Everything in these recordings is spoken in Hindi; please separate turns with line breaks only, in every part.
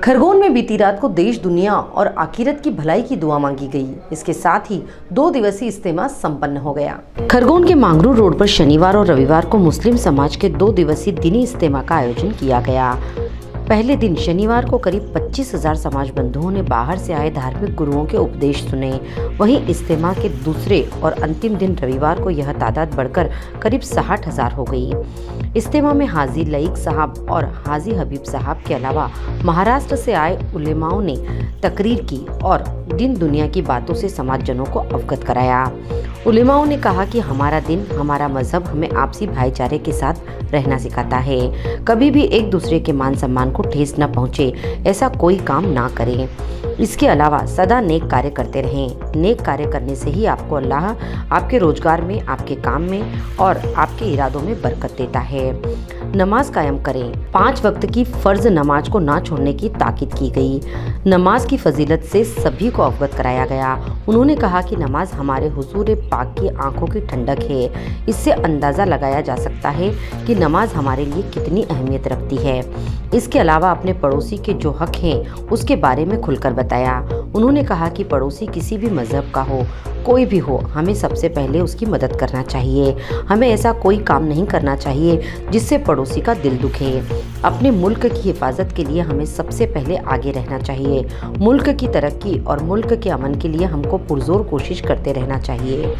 खरगोन में बीती रात को देश दुनिया और आखिरत की भलाई की दुआ मांगी गई। इसके साथ ही 2 दिवसीय इज्तिमा संपन्न हो गया। खरगोन के मांगरू रोड पर शनिवार और रविवार को मुस्लिम समाज के 2 दिवसीय दीनी इज्तिमा का आयोजन किया गया। पहले दिन शनिवार को करीब 25,000 समाज बंधुओं ने बाहर से आए धार्मिक गुरुओं के उपदेश सुने। वहीं इज्तिमा के दूसरे और अंतिम दिन रविवार को यह तादाद बढ़कर करीब 60,000 हो गई। इज्तिमा में हाजी लईक साहब और हाजी हबीब साहब के अलावा महाराष्ट्र से आए उलेमाओं ने तकरीर की और दिन दुनिया की बातों से समाजजनों को अवगत कराया। उलेमाओं ने कहा कि हमारा दिन, हमारा मजहब हमें आपसी भाईचारे के साथ रहना सिखाता है। कभी भी एक दूसरे के मान सम्मान को ठेस न पहुंचे, ऐसा कोई काम ना करें। इसके अलावा सदा नेक कार्य करते रहें। नेक कार्य करने से ही आपको अल्लाह आपके रोजगार में, आपके काम में और आपके इरादों में बरकत देता है। नमाज कायम करें। 5 वक्त की फर्ज नमाज को ना छोड़ने की ताकीद की गई। नमाज की फजीलत से सभी को अवगत कराया गया। उन्होंने कहा कि नमाज हमारे हुजूर पाक की आंखों की ठंडक है। इससे अंदाज़ा लगाया जा सकता है कि नमाज हमारे लिए कितनी अहमियत रखती है। इसके अलावा अपने पड़ोसी के जो हक हैं उसके बारे में खुलकर बताया। उन्होंने कहा कि पड़ोसी किसी भी मजहब का हो, कोई भी हो, हमें सबसे पहले उसकी मदद करना चाहिए। हमें ऐसा कोई काम नहीं करना चाहिए जिससे पड़ोसी का दिल दुखे। अपने मुल्क की हिफाजत के लिए हमें सबसे पहले आगे रहना चाहिए। मुल्क की तरक्की और मुल्क के अमन के लिए हमको पुरजोर कोशिश करते रहना चाहिए।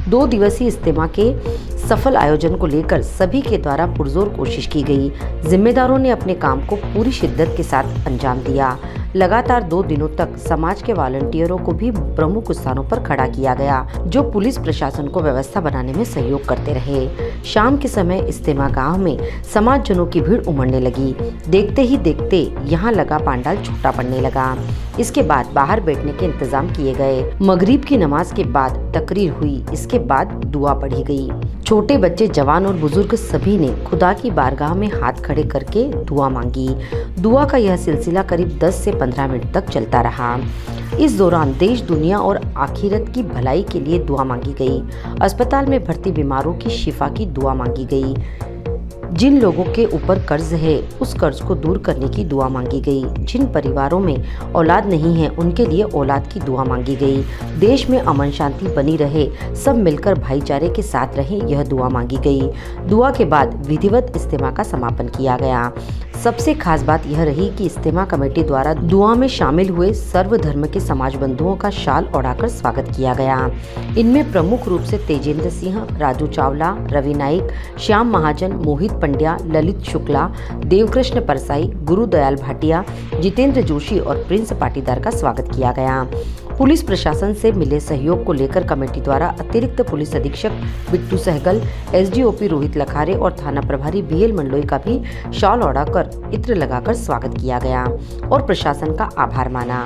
2 दिवसीय इज्तिमा के सफल आयोजन को लेकर सभी के द्वारा पुरजोर कोशिश की गई। जिम्मेदारों ने अपने काम को पूरी शिद्दत के साथ अंजाम दिया। लगातार 2 दिनों तक समाज के वॉलंटियरों को भी प्रमुख स्थानों पर खड़ा किया गया, जो पुलिस प्रशासन को व्यवस्था बनाने में सहयोग करते रहे। शाम के समय इज्तिमा गांव में समाजजनों की भीड़ उमड़ने लगी। देखते ही देखते यहाँ लगा पंडाल छूटा पड़ने लगा। इसके बाद बाहर बैठने के इंतजाम किए गए। मगरिब की नमाज के बाद तकरीर हुई। इसके बाद दुआ पढ़ी गई। छोटे बच्चे, जवान और बुजुर्ग सभी ने खुदा की बारगाह में हाथ खड़े करके दुआ मांगी। दुआ का यह सिलसिला करीब 10 से 15 मिनट तक चलता रहा। इस दौरान देश, दुनिया और आखिरत की भलाई के लिए दुआ मांगी गई। अस्पताल में भर्ती बीमारों की शिफा की दुआ मांगी गई। जिन लोगों के ऊपर कर्ज है उस कर्ज को दूर करने की दुआ मांगी गई। जिन परिवारों में औलाद नहीं है उनके लिए औलाद की दुआ मांगी गई। देश में अमन शांति बनी रहे, सब मिलकर भाईचारे के साथ रहें, यह दुआ मांगी गई। दुआ के बाद विधिवत इज्तिमा का समापन किया गया। सबसे खास बात यह रही कि इज्तिमा कमेटी द्वारा दुआ में शामिल हुए सर्व धर्म के समाज बंधुओं का शाल ओढ़ाकर स्वागत किया गया। इनमें प्रमुख रूप से तेजेंद्र सिंह, राजू चावला, रवि नाइक, श्याम महाजन, मोहित पंड्या, ललित शुक्ला, देवकृष्ण परसाई, गुरुदयाल भाटिया, जितेंद्र जोशी और प्रिंस पाटीदार का स्वागत किया गया। पुलिस प्रशासन से मिले सहयोग को लेकर कमेटी द्वारा अतिरिक्त पुलिस अधीक्षक बिट्टू सहगल, एसडीओपी रोहित लखारे और थाना प्रभारी बीएल मंडलोई का भी शॉल ओढ़ाकर इत्र लगाकर स्वागत किया गया और प्रशासन का आभार माना।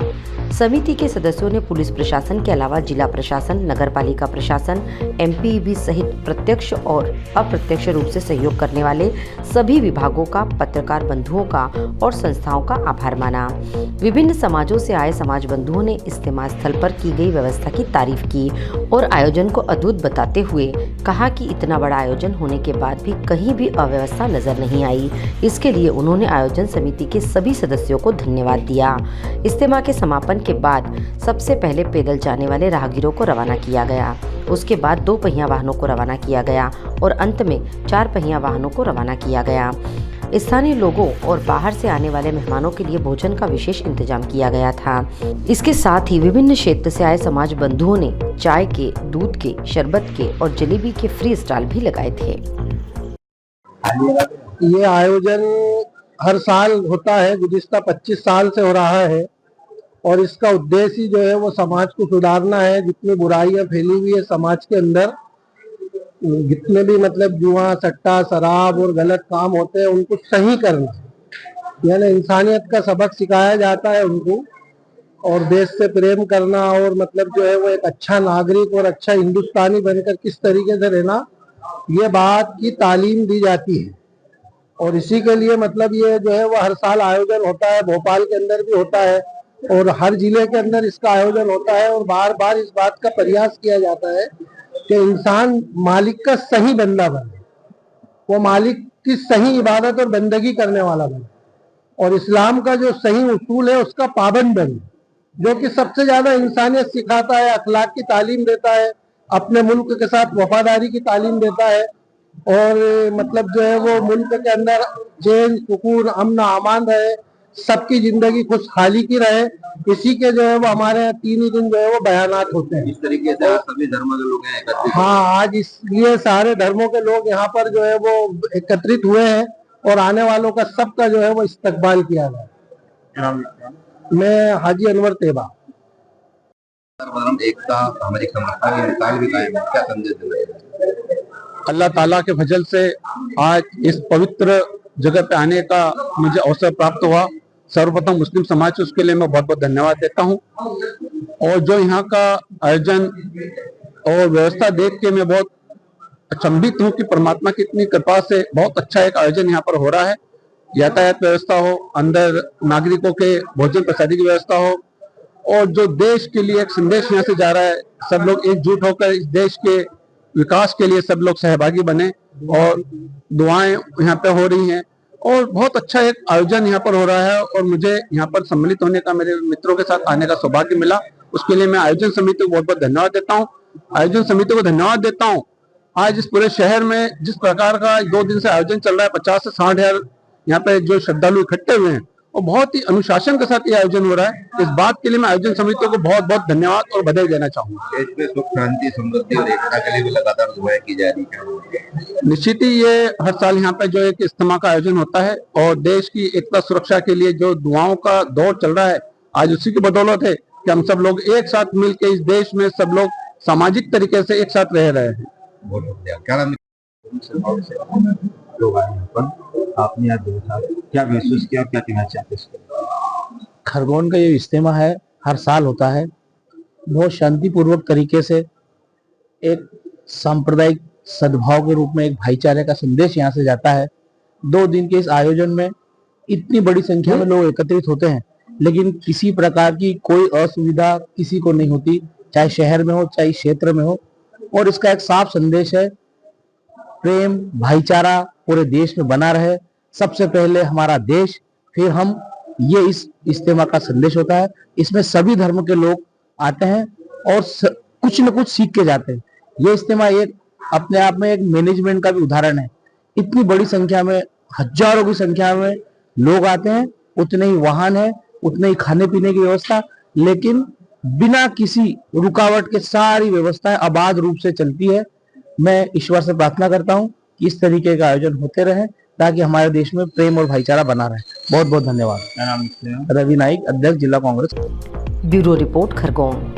समिति के सदस्यों ने पुलिस प्रशासन के अलावा जिला प्रशासन, नगरपालिका प्रशासन, एमपीईबी सहित प्रत्यक्ष और अप्रत्यक्ष रूप से सहयोग करने वाले सभी विभागों का, पत्रकार बंधुओं का और संस्थाओं का आभार माना। विभिन्न समाजों से आए समाज बंधुओं ने इज्तिमा स्थल पर की गई व्यवस्था की तारीफ की और आयोजन को अद्भुत बताते हुए कहा कि इतना बड़ा आयोजन होने के बाद भी कहीं भी अव्यवस्था नजर नहीं आई। इसके लिए उन्होंने आयोजन समिति के सभी सदस्यों को धन्यवाद दिया। इज्तिमा के समापन के बाद सबसे पहले पैदल जाने वाले राहगीरों को रवाना किया गया। उसके बाद 2 पहिया वाहनों को रवाना किया गया और अंत में 4 पहिया वाहनों को रवाना किया गया। स्थानीय लोगों और बाहर से आने वाले मेहमानों के लिए भोजन का विशेष इंतजाम किया गया था। इसके साथ ही विभिन्न क्षेत्र से आए समाज बंधुओं ने चाय के, दूध के, शरबत के और जलेबी के फ्री स्टॉल भी लगाए थे।
ये आयोजन हर साल होता है, गुज़िश्ता 25 साल से हो रहा है और इसका उद्देश्य जो है वो समाज को सुधारना है। जितनी बुराइयां फैली हुई है समाज के अंदर, जितने भी मतलब जुआ, सट्टा, शराब और गलत काम होते हैं, उनको सही करना, यानी इंसानियत का सबक सिखाया जाता है उनको, और देश से प्रेम करना और मतलब जो है वो एक अच्छा नागरिक और अच्छा हिंदुस्तानी बनकर किस तरीके से रहना, ये बात की तालीम दी जाती है। और इसी के लिए मतलब ये जो है वो हर साल आयोजन होता है। भोपाल के अंदर भी होता है और हर जिले के अंदर इसका आयोजन होता है और बार बार इस बात का प्रयास किया जाता है कि इंसान मालिक का सही बंदा बने, वो मालिक की सही इबादत और बंदगी करने वाला बने और इस्लाम का जो सही उसूल है उसका पाबंद बने, जो कि सबसे ज्यादा इंसानियत सिखाता है, अखलाक की तालीम देता है, अपने मुल्क के साथ वफादारी की तालीम देता है, और मतलब जो है वो मुल्क के अंदर चैन सुकून अमन अमान रहे, सबकी जिंदगी खुशहाली की रहे। इसी के जो है वो हमारे यहाँ 3 ही दिन जो है वो बयानात होते हैं।
इस तरीके से आज सभी धर्मों के लोग हैं एकत्रित।
हाँ, आज इसलिए सारे धर्मों के लोग यहाँ पर जो है वो एकत्रित हुए हैं और आने वालों का सबका जो है वो इस्तकबाल किया गया। मैं हाजी अनवर तेबा।
एकता हमारी समरसता की मिसाल भी कायम है, क्या संदेश देना है?
अल्लाह ताला के फजल से आज इस पवित्र जगह पे आने का मुझे अवसर प्राप्त हुआ। सर्वप्रथम मुस्लिम समाज से उसके लिए मैं बहुत बहुत धन्यवाद देता हूँ। और जो यहाँ का आयोजन और व्यवस्था देख के मैं बहुत अचंभित हूँ कि परमात्मा की इतनी कृपा से बहुत अच्छा एक आयोजन यहाँ पर हो रहा है। यातायात व्यवस्था हो, अंदर नागरिकों के भोजन प्रसादी की व्यवस्था हो, और जो देश के लिए एक संदेश यहाँ से जा रहा है, सब लोग एकजुट होकर इस देश के विकास के लिए सब लोग सहभागी बने, और दुआएं यहाँ पे हो रही हैं, और बहुत अच्छा एक आयोजन यहाँ पर हो रहा है। और मुझे यहाँ पर सम्मिलित होने का, मेरे मित्रों के साथ आने का सौभाग्य मिला, उसके लिए मैं आयोजन समिति को बहुत बहुत धन्यवाद देता हूँ। आयोजन समिति को धन्यवाद देता हूँ। आज इस पूरे शहर में जिस प्रकार का 2 दिन से आयोजन चल रहा है, 50 से 60 हजार यहाँ पे जो श्रद्धालु इकट्ठे हुए हैं, और बहुत ही अनुशासन के साथ ये आयोजन हो रहा है। इस बात के लिए मैं आयोजन समिति को बहुत बहुत धन्यवाद और बधाई देना चाहूंगा।
देश में सुख शांति समृद्धि और एकता के लिए भी लगातार दुआएं की जा रही है।
निश्चित ही ये हर साल यहाँ पे जो एक इज्तिमा का आयोजन होता है, और देश की एकता सुरक्षा के लिए जो दुआओं का दौर चल रहा है, आज उसी की बदौलत है कि हम सब लोग एक साथ मिलकर इस देश में सब लोग सामाजिक तरीके से एक साथ रह रहे हैं।
बहुत शुक्रिया। क्या नाम है? लोग आए यहाँ पर, आपने यहाँ देखा, क्या महसूस किया और क्या कहना चाहते हैं?
खरगोन का ये इज्तिमा है, हर साल होता है। बहुत शांतिपूर्वक तरीके से एक सांप्रदायिक सद्भाव के रूप में एक भाईचारे का संदेश यहाँ से जाता है। 2 दिन के इस आयोजन में इतनी बड़ी संख्या में लोग एकत्रित होते हैं, लेकिन किसी प्रकार की कोई असुविधा किसी को नहीं होती, चाहे शहर में हो चाहे क्षेत्र में हो। और इसका एक साफ संदेश है, प्रेम भाईचारा पूरे देश में बना रहे। सबसे पहले हमारा देश, फिर हम, ये इस इज्तिमा का संदेश होता है। इसमें सभी धर्म के लोग आते हैं और कुछ न कुछ सीख के जाते हैं। ये इज्तिमा एक अपने आप में एक मैनेजमेंट का भी उदाहरण है। इतनी बड़ी संख्या में, हजारों की संख्या में लोग आते हैं, उतने ही वाहन है, उतने ही खाने पीने की व्यवस्था, लेकिन बिना किसी रुकावट के सारी व्यवस्थाएं आबाद रूप से चलती है। मैं ईश्वर से प्रार्थना करता हूं कि इस तरीके का आयोजन होते रहे, ताकि हमारे देश में प्रेम और भाईचारा बना रहे। बहुत बहुत धन्यवाद। रवि नाइक, अध्यक्ष जिला कांग्रेस।
Bureau report, Khargone.